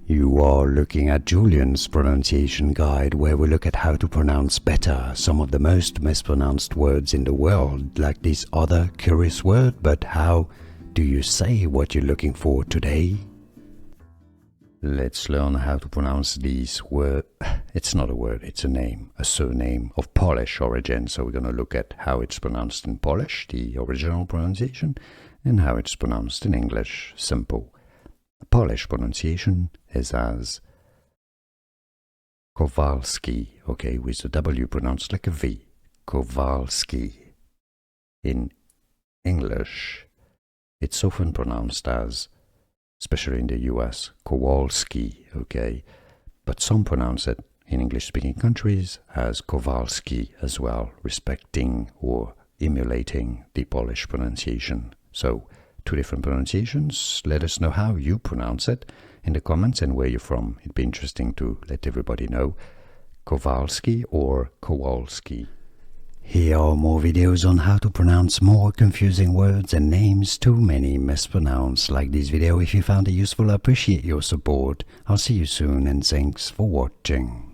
You are looking at Julian's pronunciation guide, where we look at how to pronounce better some of the most mispronounced words in the world, like this other curious word. But how do you say what you're looking for today? Let's learn how to pronounce this word. It's not a word, it's a name, a surname of Polish origin. So we're going to look at how it's pronounced in Polish, the original pronunciation, and how it's pronounced in English, simple. The Polish pronunciation is as Kowalski, okay, with the W pronounced like a V, Kowalski. In English, it's often pronounced as, especially in the US, Kowalski, okay, but some pronounce it in English-speaking countries as Kowalski as well, respecting or emulating the Polish pronunciation. So, two different pronunciations. Let us know how you pronounce it in the comments and where you're from. It'd be interesting to let everybody know. Kowalski or Kowalski. Here are more videos on how to pronounce more confusing words and names too many mispronounced. Like this video if you found it useful. I appreciate your support. I'll see you soon and thanks for watching.